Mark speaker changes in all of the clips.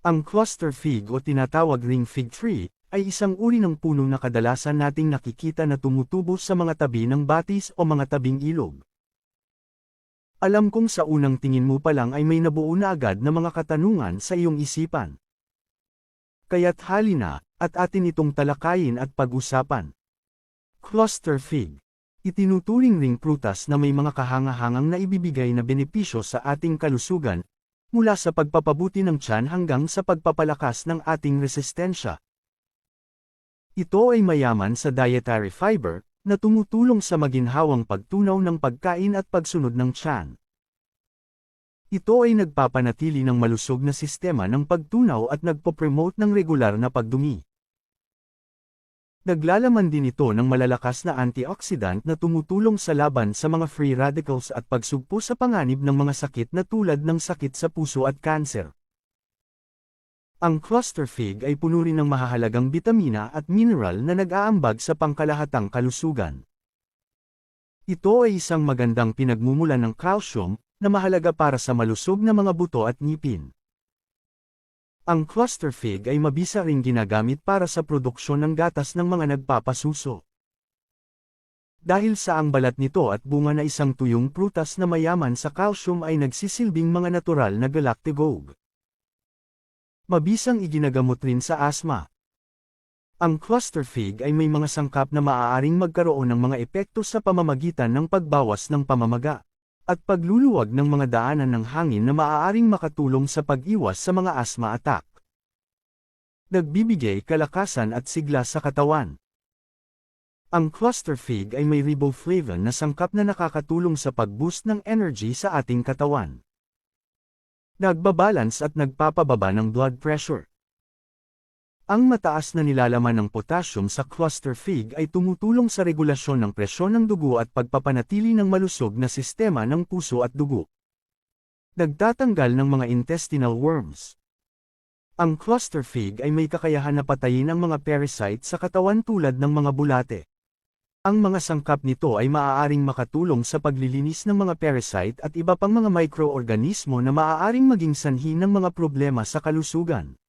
Speaker 1: Ang cluster fig o tinatawag ring fig tree, ay isang uri ng puno na kadalasan nating nakikita na tumutubo sa mga tabi ng batis o mga tabing ilog. Alam kong sa unang tingin mo pa lang ay may nabuo na agad na mga katanungan sa iyong isipan. Kaya't halina, at atin itong talakayin at pag-usapan. Cluster fig. Itinuturing ring prutas na may mga kahangahangang naibibigay na benepisyo sa ating kalusugan, mula sa pagpapabuti ng tiyan hanggang sa pagpapalakas ng ating resistensya. Ito ay mayaman sa dietary fiber, na tumutulong sa maginhawang pagtunaw ng pagkain at pagsunod ng tiyan. Ito ay nagpapanatili ng malusog na sistema ng pagtunaw at nagpo-promote ng regular na pagdumi. Naglalaman din ito ng malalakas na antioxidant na tumutulong sa laban sa mga free radicals at pagsugpo sa panganib ng mga sakit na tulad ng sakit sa puso at kanser. Ang cluster fig ay puno rin ng mahahalagang bitamina at mineral na nag-aambag sa pangkalahatang kalusugan. Ito ay isang magandang pinagmumulan ng calcium, na mahalaga para sa malusog na mga buto at ngipin. Ang cluster fig ay mabisa ring ginagamit para sa produksyon ng gatas ng mga nagpapasuso. Dahil sa ang balat nito at bunga na isang tuyong prutas na mayaman sa calcium ay nagsisilbing mga natural na galactagogue. Mabisang iginagamot rin sa asma. Ang cluster fig ay may mga sangkap na maaaring magkaroon ng mga epekto sa pamamagitan ng pagbawas ng pamamaga, at pagluluwag ng mga daanan ng hangin na maaaring makatulong sa pag-iwas sa mga asthma attack. Nagbibigay kalakasan at sigla sa katawan. Ang cluster fig ay may riboflavin na sangkap na nakakatulong sa pag-boost ng energy sa ating katawan. Nagbabalance at nagpapababa ng blood pressure. Ang mataas na nilalaman ng potassium sa cluster fig ay tumutulong sa regulasyon ng presyon ng dugo at pagpapanatili ng malusog na sistema ng puso at dugo. Nagtatanggal ng mga intestinal worms. Ang cluster fig ay may kakayahan na patayin ang mga parasite sa katawan tulad ng mga bulate. Ang mga sangkap nito ay maaaring makatulong sa paglilinis ng mga parasite at iba pang mga microorganismo na maaaring maging sanhi ng mga problema sa kalusugan.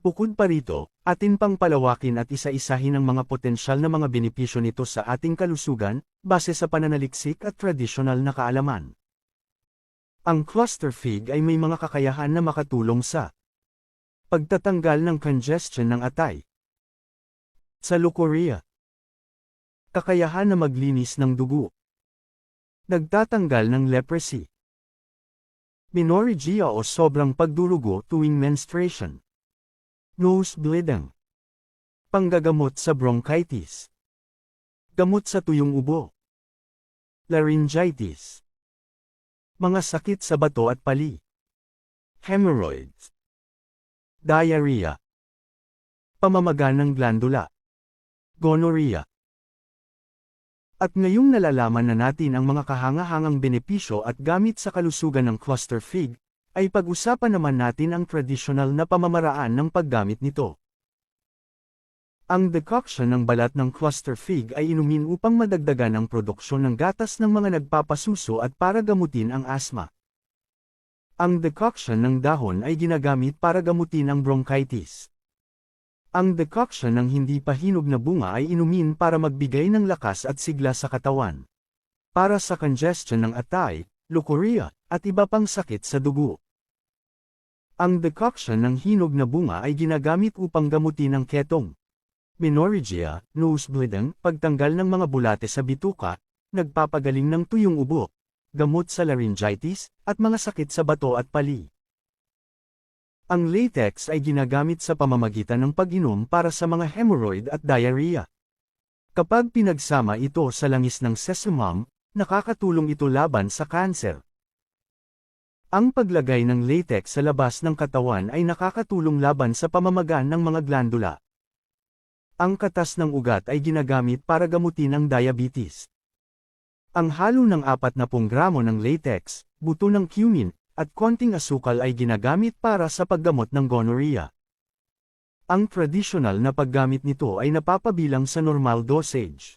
Speaker 1: Bukod pa rito, atin pang palawakin at isa-isahin ang mga potensyal na mga benepisyo nito sa ating kalusugan, base sa pananaliksik at tradisyonal na kaalaman. Ang cluster fig ay may mga kakayahan na makatulong sa pagtatanggal ng congestion ng atay, sa leukorrhea, kakayahan na maglinis ng dugo, nagtatanggal ng leprosy, menorrhagia o sobrang pagdurugo tuwing menstruation, nose bleeding, panggagamot sa bronchitis, gamot sa tuyong ubo, laryngitis, mga sakit sa bato at pali, hemorrhoids, diarrhea, pamamaga ng glandula, gonorrhea. At ngayong nalalaman na natin ang mga kahangahangang benepisyo at gamit sa kalusugan ng cluster fig, ay pag-usapan naman natin ang tradisyonal na pamamaraan ng paggamit nito. Ang decoction ng balat ng cluster fig ay inumin upang madagdagan ang produksyon ng gatas ng mga nagpapasuso at para gamutin ang asma. Ang decoction ng dahon ay ginagamit para gamutin ang bronchitis. Ang decoction ng hindi pa hinog na bunga ay inumin para magbigay ng lakas at sigla sa katawan. Para sa congestion ng atay, leukorrhea, at iba pang sakit sa dugo. Ang decoction ng hinog na bunga ay ginagamit upang gamutin ang ketong, menorrhagia, nose bleeding, pagtanggal ng mga bulate sa bituka, nagpapagaling ng tuyong ubo, gamot sa laryngitis, at mga sakit sa bato at pali. Ang latex ay ginagamit sa pamamagitan ng pag-inom para sa mga hemorrhoid at diarrhea. Kapag pinagsama ito sa langis ng sesamum, nakakatulong ito laban sa kanser. Ang paglagay ng latex sa labas ng katawan ay nakakatulong laban sa pamamaga ng mga glandula. Ang katas ng ugat ay ginagamit para gamutin ang diabetes. Ang halo ng 40 gramo ng latex, buto ng cumin, at konting asukal ay ginagamit para sa paggamot ng gonorrhea. Ang tradisyonal na paggamit nito ay napapabilang sa normal dosage.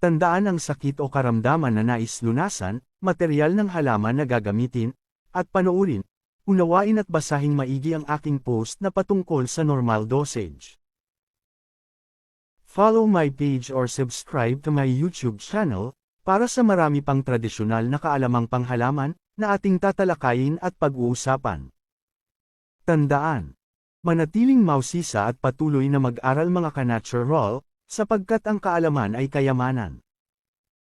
Speaker 1: Tandaan ang sakit o karamdaman na nais lunasan, materyal ng halaman na gagamitin, at panoorin, Unawain at basahing maigi ang aking post na patungkol sa normal dosage. Follow my page or subscribe to my YouTube channel, para sa marami pang tradisyonal na kaalamang panghalaman, na ating tatalakayin at pag-uusapan. Tandaan! Manatiling mausisa at patuloy na mag-aral mga ka-natural, sapagkat ang kaalaman ay kayamanan.